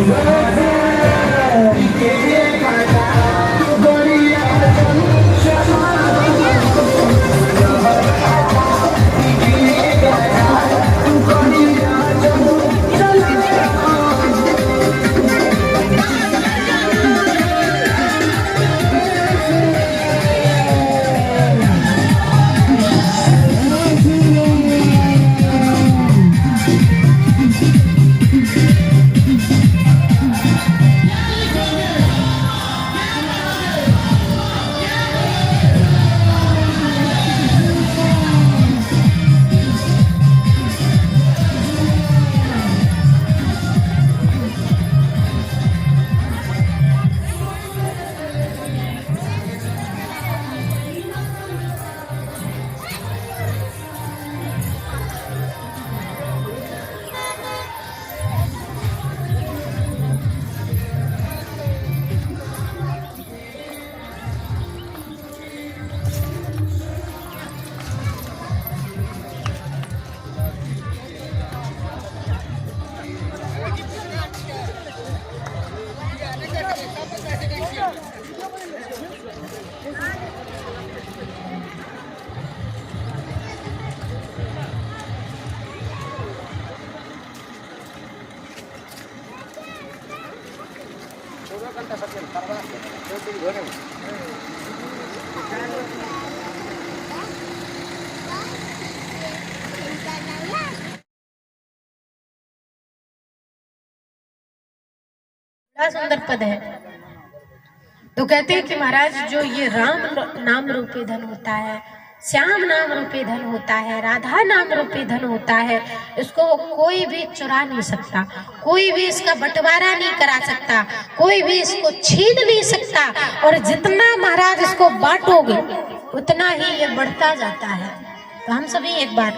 बड़ा सुंदर पद है। तो कहते हैं कि महाराज जो ये राम नाम रूपी धन होता है, श्याम नाम रूपी धन होता है, राधा नाम रूपी धन होता है, इसको कोई भी चुरा नहीं सकता, कोई भी इसका बंटवारा नहीं करा सकता, कोई भी इसको छीन नहीं सकता। और जितना महाराज इसको बांटोगे उतना ही ये बढ़ता जाता है। तो हम सभी एक बार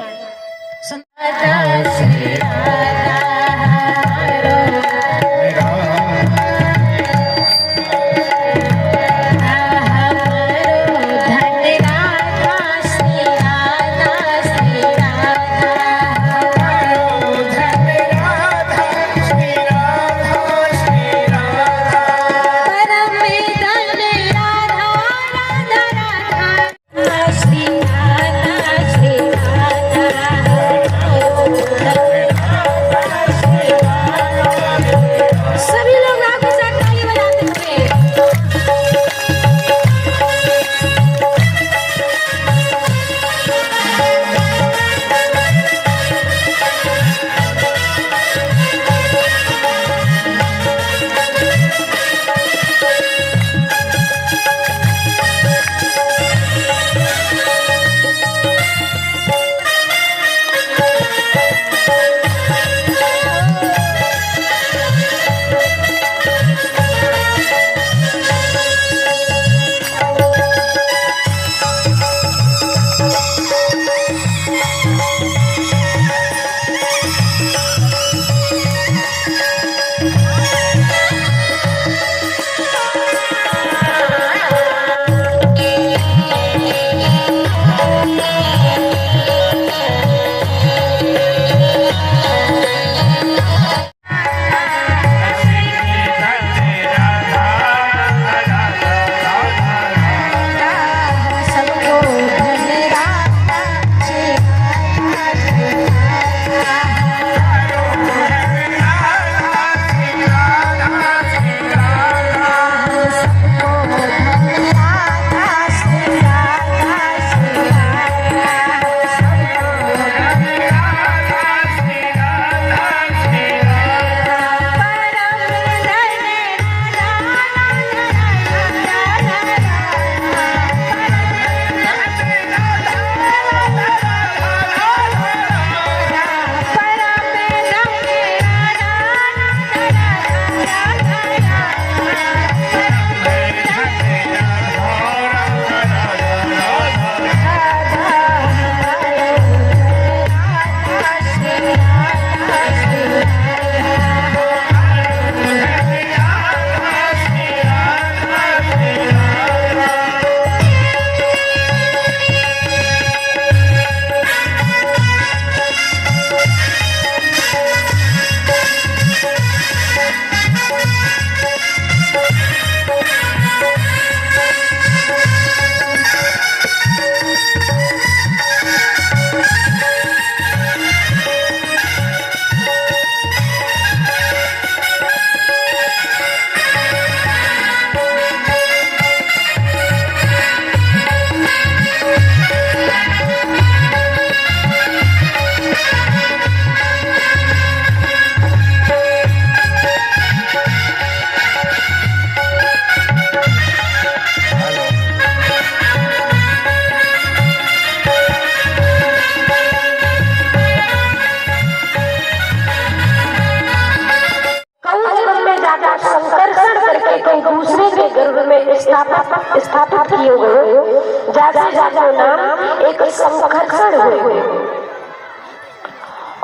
घर्षण हुए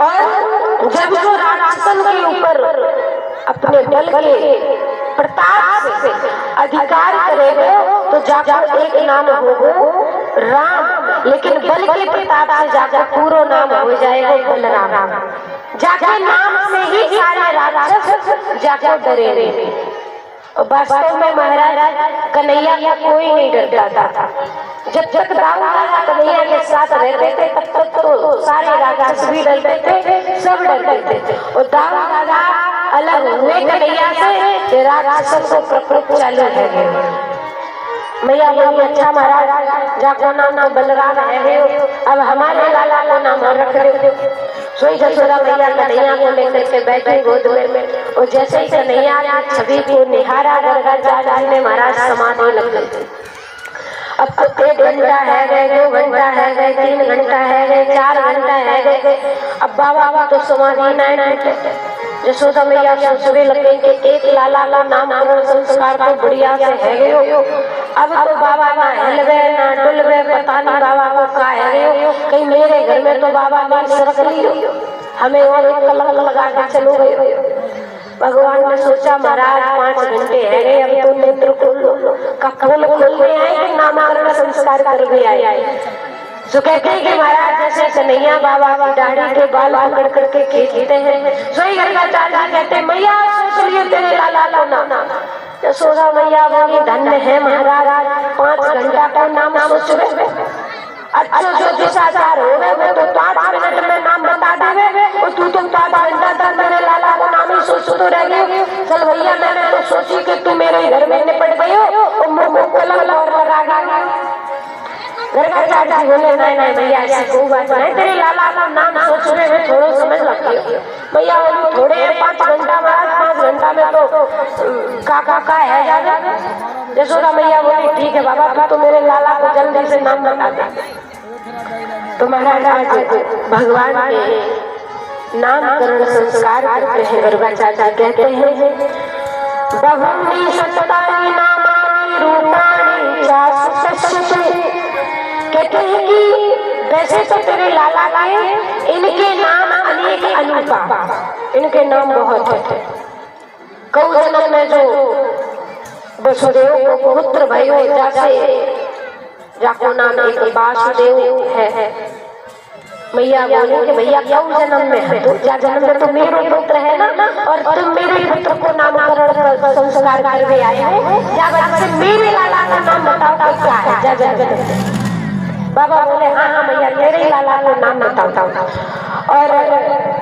और जब वो राक्षसन के ऊपर अपने बल के प्रताप से अधिकार करेगा तो जाकर एक नाम होगा राम, लेकिन बल के प्रताप से जाकर पूरा नाम हो जाएगा बलराम। जाकर नाम से ही सारे राक्षस जाकर डरे। और वास्तव में महाराज कन्हैया का कोई नहीं डरता था। जब तक दाऊ दादा कन्हैया के साथ रहते थे तब तक तो सारे राक्षस भी डरते थे, सब डरते थे। और दाऊ दादा अलग हुए कन्हैया से, राक्षस को प्रकोप चालू है। मैया बोली अच्छा महाराज जाको नाम तो बलराम है, अब हमारे लाला को नाम रख दो। सोई जसोदा मैया कन्हैया को लेकर के बैठे गोद में, और जैसे ही कन्हैया छवि को निहारा गर्गाचार्य ने महाराज समाधि लग गई। अब तो 1 घंटा है गए, 2 घंटा है गए, 3 घंटा है गए, 4 घंटा है गए। अब बाबा तो समाधि नहीं टूटे। जसोदा मैया सोचने लगे कि एक लाला का नामकरण संस्कार तो बढ़िया से है गयो, अब तो बाबा ना हिलवे ना डुलवे, पता नहीं बाबा को का है गयो, कहीं मेरे घर में तो बाबा ने सरक लियो, हमें और एक कलंक लगा के चलो गयो। भगवान ने सोचा महाराज 5 घंटे है गए, अब तो नेत्र खोलने आए कि नामकरण संस्कार करने आए। तो कहते हैं कि महाराज जैसे कन्हैया बाबा की दाढ़ी के बाल पकड़ करके खींचते हैं, सोई गर्गाचार्य कहते हैं मैया सोच लिए तेरे लाला को नाम। यशोदा मैया बोली धन्य है महाराज, 5 घंटा का नाम सोच रहे। अच्छा जो दुष्टाचार हो गए तो 5 मिनट में नाम बता देवे, और तू तो 5 घंटा तक मेरे लाला को नाम ही सोच तो रह गई। चल भैया मैंने तो सोची कि तू मेरे घर में निपट गई हो और मुंह को लगा गई। गर्गाचार्य जी बोले नहीं भैया ऐसी कोई बात नहीं, तेरे लाला का नाम सोचने में थोड़ा समझ लगती है। भैया बोली थोड़े 5 घंटा बाद, 5 घंटा में तो का है ज्यादा। यशोदा मैया बोली ठीक है बाबा तो मेरे लाला को जल्दी से नाम बता दे। तो महाराज आज भगवान के नामकरण संस्कार करते हैं। गर्गाचार्य कहते हैं बहुनी सत्तानि नामानि रूपाणि चासुषते, कहते हैं कि वैसे तो तेरे लाला के इनके नाम अनेक अनुपा, इनके नाम बहुत है। कौ जन्म में जो वसुदेव को पुत्र भयो जैसे जाको नाम एक वासुदेव है। मैया बोले कि भैया कौ जन्म में है, तो जा जन्म में तो मेरे पुत्र है ना, और तुम मेरे पुत्र को नामकरण संस्कार करके आए हो, या वजह से मेरे लाला का नाम बताओ तो क्या है। जा जन्म बाबा बोले हाँ मैया तेरे लाला को नाम बताओ। और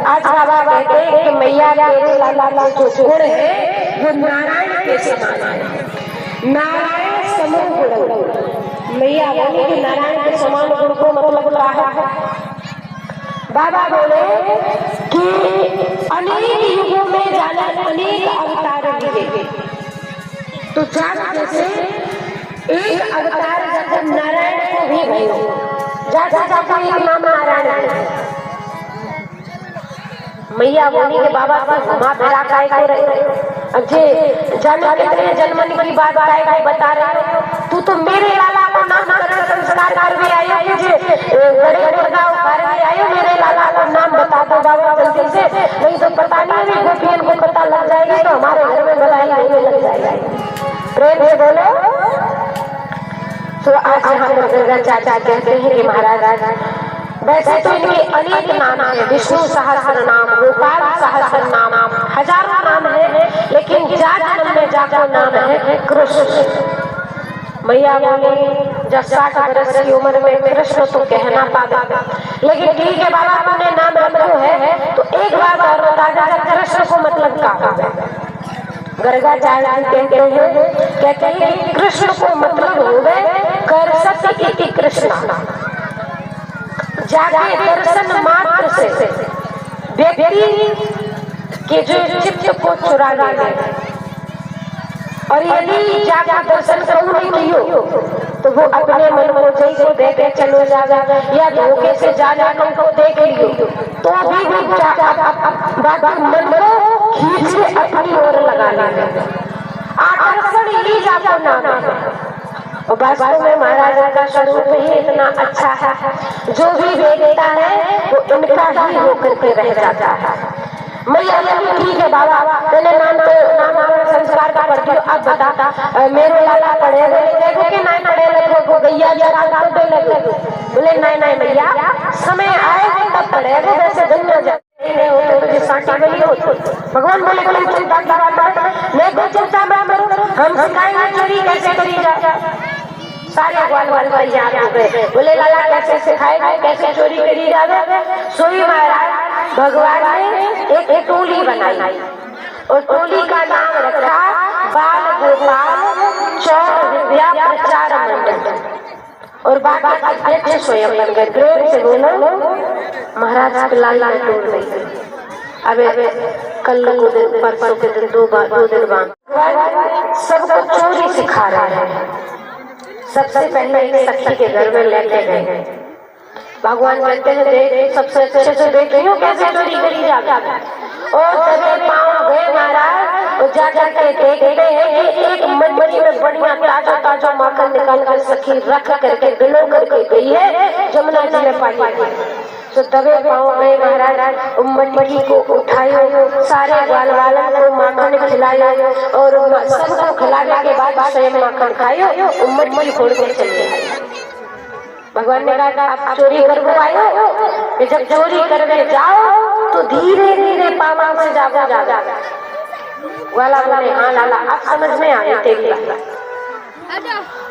आज बाबा कहते हैं कि मैया तेरे लाला का जो गुण है वो नारायण के समान है, नारायण समूह गुण। मैया बोले कि नारायण के समान गुण को मतलब क्या है। बाबा बोले कि अनेक युगों में जाने अनेक अवतार लिए, तो जैसे एक अवतार जब नारायण को भी भयो, जाता एक नाम नारायण है। मैया बोली कि बाबा घुमा फिरा काय को रहे, अच्छे जाने कितने जन्मन की बात काय को बता रहे हो। तू तो मेरे लाला को नामकरण संस्कार कर भी आयो, मुझे बड़े गाँव कर भी आयो, मेरे लाला का नाम बता दो बाबा जल्दी से, नहीं तो पता नहीं गोपियन को पता लग जाएगी तो हमारे घर में बधाई नहीं लग जाएगी। प्रेम से बोलो। तो आज यहाँ पर गर्गाचार्य कहते हैं कि महाराज वैसे तो इनके अनेक नाम है, विष्णु सहस्र नाम, गोपाल सहस्र नाम, हजारों नाम है, लेकिन जा जन्म में जाको नाम है कृष्ण। मैया बोली जब 60 वर्ष की उम्र में कृष्ण तो कहना पागा, लेकिन ठीक है बाबा तुमने नाम रखो है तो एक बार और बता दे कृष्ण को मतलब क्या है। गर्गाचार्य कहते हैं कृष्ण को मतलब हो गए कर सत्य कृष्ण, जाके दर्शन मात्र से व्यक्ति के जो चित्त को चुरा ले, और यदि जाकर दर्शन करूँ नहीं कियो तो वो अपने मन को जय को देखे चलो जागा, या धोखे से जा को देख लियो तो भी मन को खींच के अपनी ओर लगा लेंगे। आकर्षण ही जाकर नाम है। और वास्तव में महाराज का स्वरूप ही इतना अच्छा है, जो भी देखता है वो इनका ही होकर के रह जाता है। मैया ठीक है बाबा, मैंने नाम संस्कार का कर दियो, अब बता मेरे लाला पढ़े देखो कि नहीं पढ़े लगो गैया जरा दे लगे। बोले नहीं मैया, समय आएगा तब पढ़ेगा, वैसे दुनिया नहीं होते तुझे साटी बनी हो। भगवान बोले कोई चिंता नहीं, कोई चिंता हम सिखाएंगे चोरी कैसे करी जाए। सारे ग्वाल तैयार हो गए। बोले लाला कैसे सिखाएगा, कैसे चोरी करी जाए। सोई महाराज भगवान ने एक टोली बनाई और टोली का नाम रखा बाल गोपाल चौर विद्या प्रचार मंडल, और बाबा अध्यक्ष स्वयं बन गए। प्रेम से बोलो महाराज के लाला ने टोल रही। अब कल को दिन परसों के दिन दो दिन बाद सबको चोरी सिखा रहे हैं। सबसे पहले एक सखी के घर में लेके गए। भगवान कहते हैं देख सबसे अच्छे से देख लियो कैसे चोरी करी जाता। और दबे पाँव गए महाराज और जा के देखते हैं कि एक मटकी में बढ़िया ताजा माखन निकाल कर सखी रख करके बिलो करके गई है, जमुना जी ने पाई। तो दबे पाँव गए महाराज, मटकी को उठायो, सारे ग्वाल वालों को माखन खिलाया और सबको खिलाने के बाद स्वयं माखन खायो, मटकी फोड़ के चले आए। भगवान ने कहा आप चोरी करके आयो, जब चोरी करके जाओ तो धीरे धीरे पामा से जाओ। वाला बोले हाँ लाला अब समझ में आ गई तेरी बात।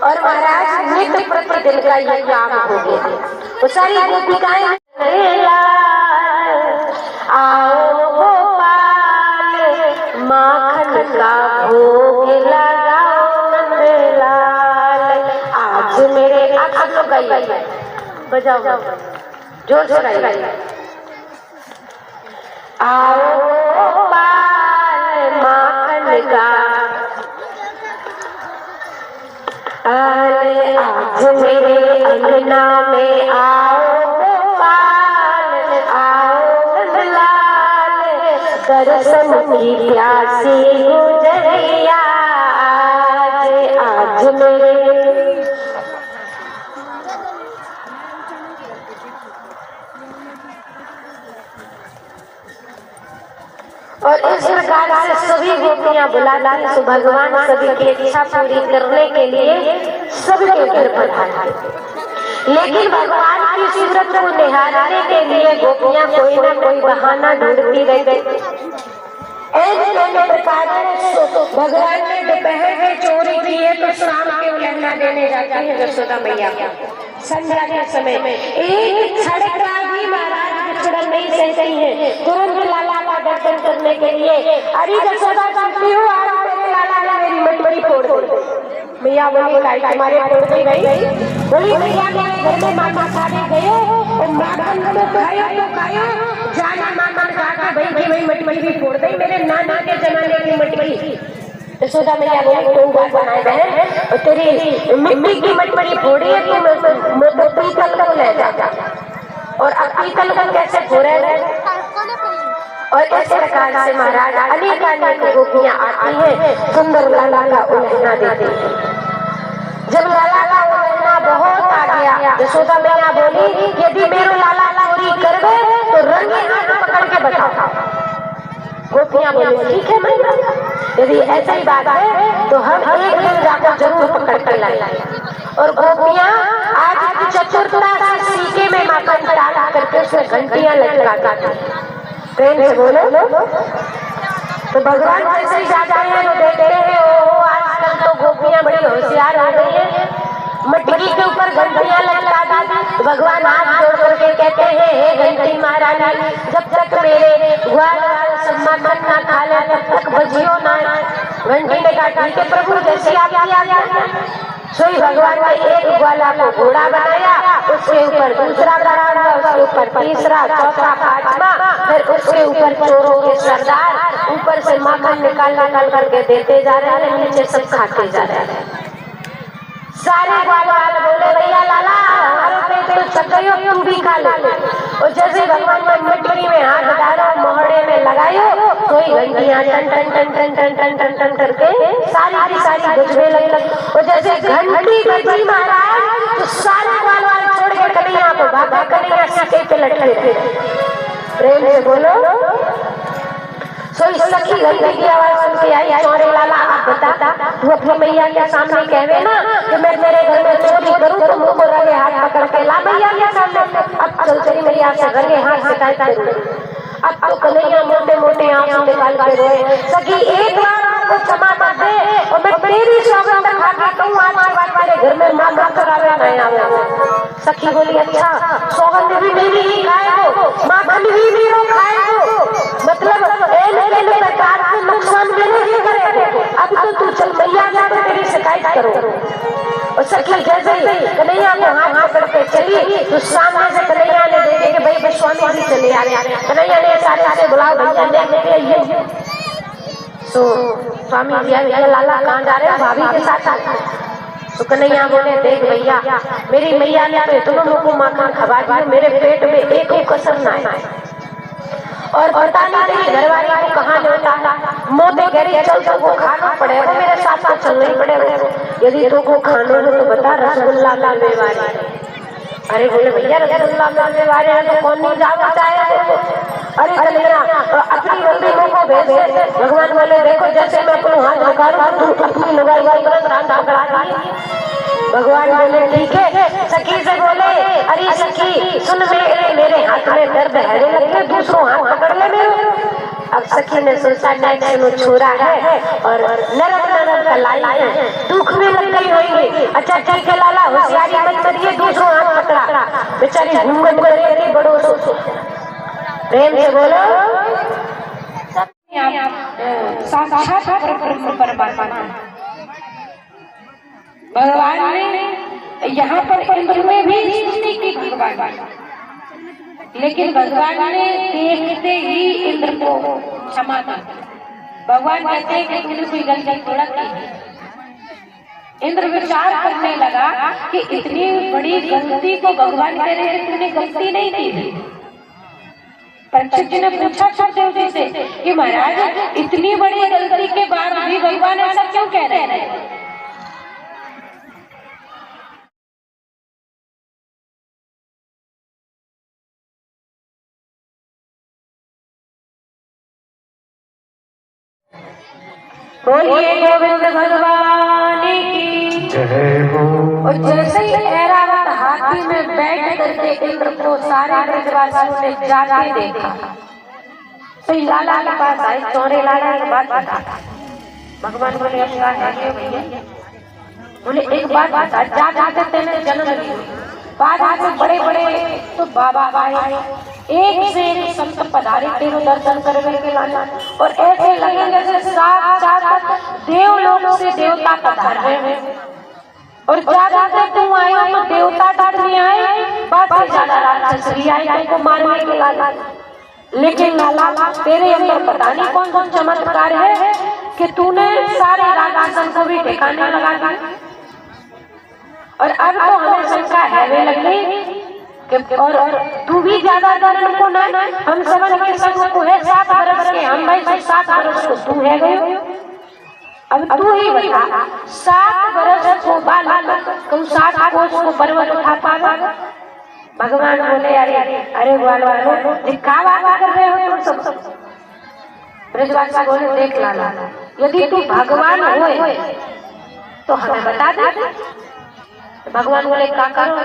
और महाराज नित्य प्रतिदिन का ये काम हो गया। वो सारी गोपिकाएं आओ गोपाल माखन का भोग लगाओ नंदलाल। आज मेरे आप लोग गाइए, बजाओ जोर से गाइए। आओ गोपाल माखन का आज मेरे अंगना में आओ गोपाल आओ नंदलाल। दर्शन की प्यासी गुजरिया आज मेरे। और इस प्रकार से सभी गोपियां बुलाती तो भगवान सभी की इच्छा पूरी करने के लिए सबके घर पर आए। लेकिन भगवान की सूरत को निहारने के लिए गोपियां कोई ना कोई बहाना ढूंढती रह गई। भगवान ने दोपहर में चोरी की है तो शाम के उलंघना देने जाती है यशोदा मैया संध्या के समय में। एक सड़क भी महाराज चढ़ नहीं सहती है, तुरंत लाला का दर्शन करने के लिए अरे यशोदा करती हूँ आज मेरे लाला ने मेरी मटकी फोड़ दी। मैया बोली लाई तुम्हारे फोड़ दी गई। बोली मैया मेरे घर में मामा सारे गए और माखन को खायो जाना माखन खा के भाई मटकी फोड़ दी मेरे नाना के जमाने की मटकी। यशोदा मैया बोली तुम बात बनाए बहन और तेरी मिट्टी की मटकी फोड़ी है तुम पीतल को ले जा। और अब पीतल को कैसे फोड़े। और इस प्रकार से महाराज अनेक गोपियां आती हैं, सुंदर लाला का उलहना देती है। जब लाला का उलहना बहुत आ गया यशोदा मैया बोली यदि मेरे लाला चोरी कर गए तो रंगे हाथ पकड़ के बताओ। गोपियां बोली ठीक है मैया, यदि ऐसा ही बात है तो हम एक दिन जाकर जरूर पकड़ कर लाए। और गोपियां आज की चतुरता से सीके में माखन डाल करके उसमें घंटियां लटकाती। प्रेम से बोलो। तो भगवान जैसे ही जाते हैं तो देखते हैं ओ आजकल तो गोपियां बड़ी होशियार हो गई है, मटकी के ऊपर घंटियां लटका दी। भगवान हाथ जोड़ करके कहते हैं हे घंटी महारानी जब तक मेरे ग्वाल सम्मान ना खा ले तब तक बजियो ना। घंटी ने कहा ठीक है प्रभु जैसे आप सोई भगवान ने एक ग्वाला को घोड़ा बनाया, उसके ऊपर दूसरा बनाया, उसके ऊपर तीसरा चौथा पांचवा, फिर उसके ऊपर चोरों के सरदार ऊपर से माखन निकाल करके देते जा रहे हैं, नीचे सब खाते जा रहे हैं। सारे ग्वाल बोले भैया लाला हमारे पेट तो चक गई हो तुम भी खा लो। और जैसे भगवान ने मटकी में हाथ डाला मोहड़े में लगायो कोई घंटियां टन टन टन टन टन टन टन टन करके सारी की सारी बजने लगी। और जैसे घंटी बजी महाराज तो सारे बाल छोड़ के कन्हैया को भागा, कन्हैया सीटे पे लटके थे। प्रेम से बोलो। सोई सखी घंटी की आवाज सुन के आई, चौरे लाला आप बता तू अपनी मैया के सामने कहवे ना कि मैं तेरे घर में चोरी करूं तो मुंह को रंगे हाथ पकड़ के ला मैया के सामने। अब चल तेरी मैया से रंगे हाथ शिकायत करूं। अब तो कन्हैया मोटे मोटे आंसू निकाल के रोए, सखी एक बार हमको क्षमा कर दे और मैं तेरी सौगंध खा के कहूं आज के बाद मेरे घर में मां मां करावे नहीं आवे। सखी बोली अच्छा सौगंध भी मेरी ही खाएगो, माखन भी मेरा खाएगो, मतलब एन प्रकार से नुकसान मेरे ही करेगो। अब तो तू चल मैया जाकर तेरी शिकायत करो। और सखी जैसे ही कन्हैया को हाथ पकड़ के चली तो सामने से कन्हैया ने देखे कि भाई स्वामी जी चले आ रहे। कन्हैया ने सारे से बुलाओ भैया ले आइए। तो स्वामी जी भैया लाला कहाँ जा रहे हैं? भाभी के साथ। तो कन्हैया बोले देख भैया मेरी मैया ने तो तुम लोगों को माखन खवा दिया, मेरे पेट में एक ही कसर ना है। और पता नहीं घर वाले को कहाँ जाता, मोटे कह रही चल तो वो खाना पड़ेगा, मेरे साथ तो चलना ही पड़ेगा। यदि तो को खाना हो तो बता रसगुल्ला लाने वाले। अरे बोले भैया रसगुल्ला लाने वाले हैं तो कौन नहीं जाता है। अरे कन्हैया अपनी बंदियों को भेज दे। भगवान बोले देखो जैसे मैं अपने हाथ पकड़ूं तू अपनी लगाई तुरंत हाथ पकड़ा दी। भगवान बोले ठीक है। सखी से बोले अरे सखी सुन मेरे हाथ में दर्द है लगे, दूसरों हाथ पकड़ ले मेरे। अब सखी ने सोचा नहीं छोरा है और नरक कलाई है, दुख में लग गई होगी। अच्छा ठीक है लाला होशियारी मत करिए, दूसरों हाथ पकड़ा। बेचारी घूंघट करे रही बड़ो सोचो। प्रेम से बोलो। साक्षात परमात्मा भगवान ने यहाँ पर इंद्र में भी सृष्टि की भगवान, लेकिन भगवान ने देखते ही इंद्र को क्षमा कर। भगवान कहते हैं कि तूने कोई गलती थोड़ा की। इंद्र विचार करने लगा कि इतनी बड़ी गलती को भगवान कह रहे हैं तूने गलती नहीं की। परीक्षित जी ने पूछा सुखदेव जी से कि महाराज इतनी बड़ी गलती के बाद भी भगवान ऐसा क्यों कह रहे हैं? बोलिए गोविंद भगवान की जय हो। और जैसे ही ऐरावत हाथी में बैठ करके इंद्र को सारे ब्रजवासियों ने जाते देखा तो लाला के पास आए। चौरे लाला एक बात बता। भगवान बोले क्या है भैया? बोले एक बात बता, जाते तेने जन्म लिया बाद से बड़े बड़े तो बाबा आए, एक से एक संत पधारे तेरे दर्शन करने के लाला, और ऐसे लगेंगे जैसे साक्षात देवलोक से देवता पधार रहे हैं। और ज्यादा तुम आए तो देवता तक नहीं आए, बात से ज्यादा राक्षस भी आए तुमको मारने के लाला। लेकिन लाला तेरे अंदर पता नहीं कौन कौन चमत्कार है कि तूने सारे राक्षसों को भी ठिकाने लगा दिया। और अब तो हमें शंका है लगी और तू भी ज्यादा दर्द को ना, हम समझ के संग को है 7 बरस के, हम भाई 7 बरस को तू है गए। अब तू ही बता 7 बरस को बाल कहूँ 7 कोस को पर्वत उठा पावा। भगवान बोले अरे बाल वालों दिखा बात कर रहे हो तुम सब। ब्रजवासी बोले देख लाला यदि तू भगवान होए तो हमें बता दे। भगवान बोले क्या करो?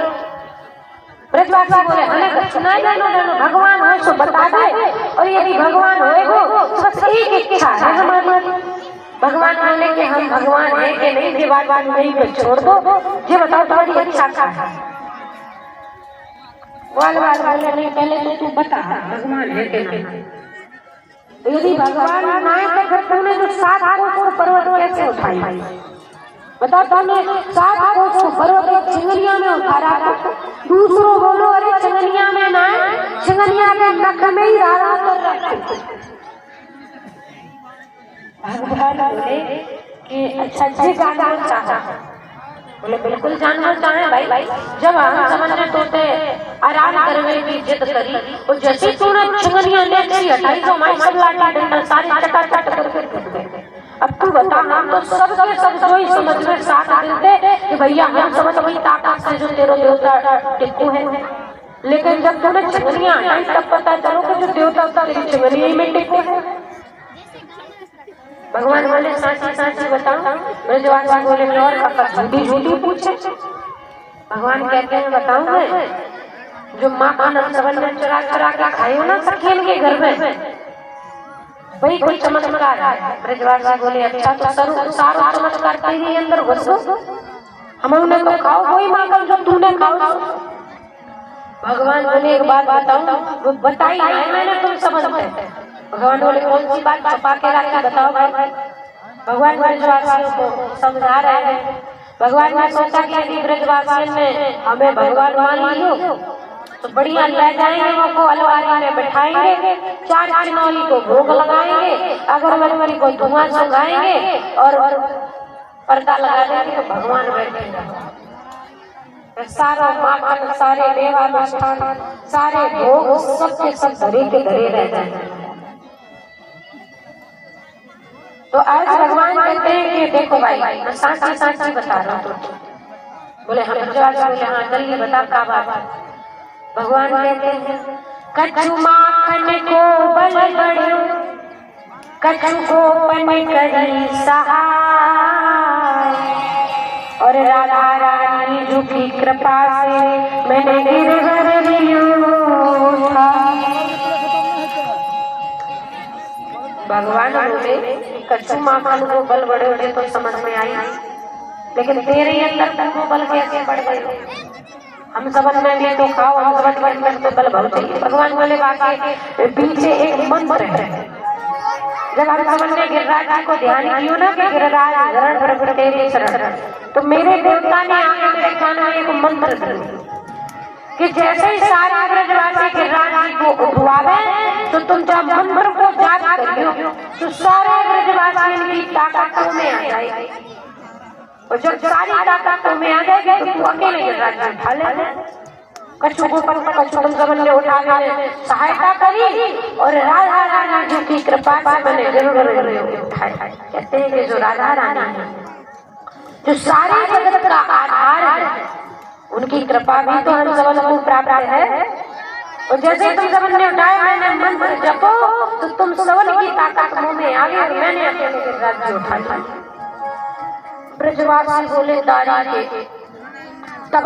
ब्रजवासी बोले हमें सुना जानो भगवान हो तो बता दे, और यदि भगवान होएगो तो बस एक इच्छा है हमारी। भगवान बोले कि हम भगवान है कि नहीं ये बात नहीं को छोड़ दो, ये बताओ तुम्हारी इच्छा क्या है? वाल बोले नहीं पहले तो तू बता भगवान है कि नहीं। यदि भगवान ना है तो फिर तूने जो 7 कोस को पर्वत कैसे उठाई? बता तुमने 7 कोस को पर्वत चिंगरिया में उतारा। दूसरों बोलो अरे चिंगरिया में ना, चिंगरिया के नख में ही रारा कर रखे। भगवान बोले कि अच्छा जी जानना चाहा। बोले बिल्कुल जानवर चाहे भाई, जब हम समझने तोते आराम करवे की जिद करी और जैसे तूने चुंगनियां लेके हटाई तो हमारी सब लाठी डंडा सारे चटाचट करके टूट गए। अब तू बता, हम तो सब के सब कोई समझ में साथ देते कि भैया हम समझ वही ताकत से जो तेरे देवता टिक्कू है, लेकिन जब तूने चुंगनियां हटाई तब पता चलो कि जो देवता तेरी चुंगनी में टिक्कू है। भगवान बोले साची साची बताओ, ब्रजवासी बोले और झूठी झूठी पूछे। भगवान कहते हैं बताऊं मैं, जो माँ मानव सबन में चुरा चुरा के खाए हो ना सखेल के घर में, वही कोई चमत्कार है। ब्रजवासी बोले अच्छा तो सारा चमत्कार तेरे अंदर घुसो, हम उन्हें तो खाओ वही मांगल जो तूने खाओ। भगवान बोले एक बात बताऊं, वो बताई है मैंने तुम समझते। भगवान बोले कौन सी बात छुपा के रखी बताओ भाई। भगवान ब्रजवासियों को समझा रहे हैं। भगवान ने सोचा कि यदि ब्रजवासियों ने हमें भगवान मान लियो तो बढ़िया ले जाएंगे, वो अलवारी में बैठाएंगे, 4 चिनौली को भोग लगाएंगे, अगरबत्ती को धुआं सुखाएंगे और पर्दा लगा देंगे तो भगवान बैठेंगे। सारा माखन, सारे मेवा मिष्ठान, सारे भोग सबके सब धरे के धरे रह जाएंगे। तो आज भगवान कहते हैं कि देखो भाई मैं साची साची बता रहा हूँ। बोले हम ब्रजवासी बोले हाँ जल्दी बता क्या बात। भगवान कहते हैं कछु माखन को बल बढ़ो, कछु गोपन करी सहाय, और राधा रानी जी की कृपा से मैंने गिरवर लियो था। भगवान बोले कछु माखन को बल बढ़े तो समझ में आई, लेकिन तेरे अंदर तक वो बल कैसे बढ़ गए। हम सबन में भी तो खाओ, हम सबन में तो बल भर चाहिए। भगवान बोले बाकी पीछे एक मंत्र है। जब हम सबन ने गिरिराज जी को ध्यान किया ना कि गिरिराज शरण प्रभु तेरे शरण, तो मेरे देवता ने आगे मेरे कान में एक मंत्र दिया कि जैसे ही सारे ब्रजवासी गिरिराज जी को उठवावे तो तुम जब मंत्र को जाप करियो तो सारे ब्रजवासी की ताकत में आ जाएगी, और जब सारी ताकत में आ जाएगी तो तू अकेले गिरिराज जी उठा ले। कछु को कछु तुम सबन ने उठाने में सहायता करी और राधा रानी जी की कृपा से मैंने गिरवर उठाया। कहते हैं कि जो राधा रानी है, जो सारे जगत का आधार है, उनकी कृपा भी तो हम सबन को प्राप्त है। और जैसे तुम सबन ने उठाया मैंने मंत्र जपो तो तुम सबन की ताकत मुंह में आ गई और मैंने अकेले गिरिराज जी उठा लिया। ब्रजवासी बोले दारी के तब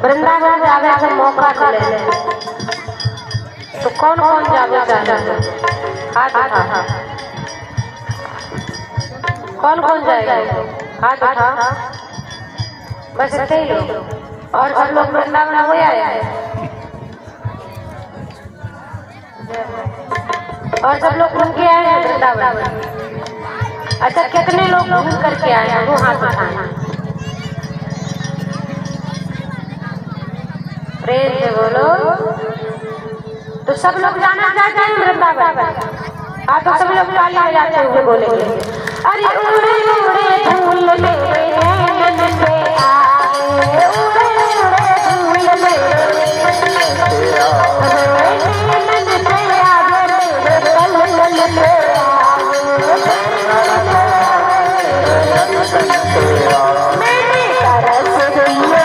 वृंदावन जावे का मौका मिले तो कौन कौन जावे चाहे? हाथ उठा। कौन कौन जाएगा? हाथ उठा। बस इतने ही लोग। और सब लोग वृंदावन हो आया है और सब लोग घूम के आए हैं वृंदावन। अच्छा कितने लोग घूम करके आए हैं वो हाथ उठाना। प्रेम से बोलो। तो सब लोग जाना चाहते हैं वृंदावन। हाँ तो सब लोग ताली बजाते हुए बोलेंगे, अरे उड़े उड़े फूल मेरे नैनन से आए, उड़े उड़े फूल मेरे नैनन से आए, नैनन से आगे मेरे कलकल से आए, मेरी तरस गई है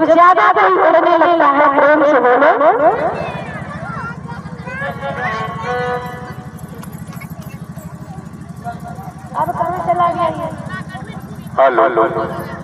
जब ज्यादा कोई उड़ने लगता है प्रेम से बोलो। अब कहाँ चला गया ये? हेलो।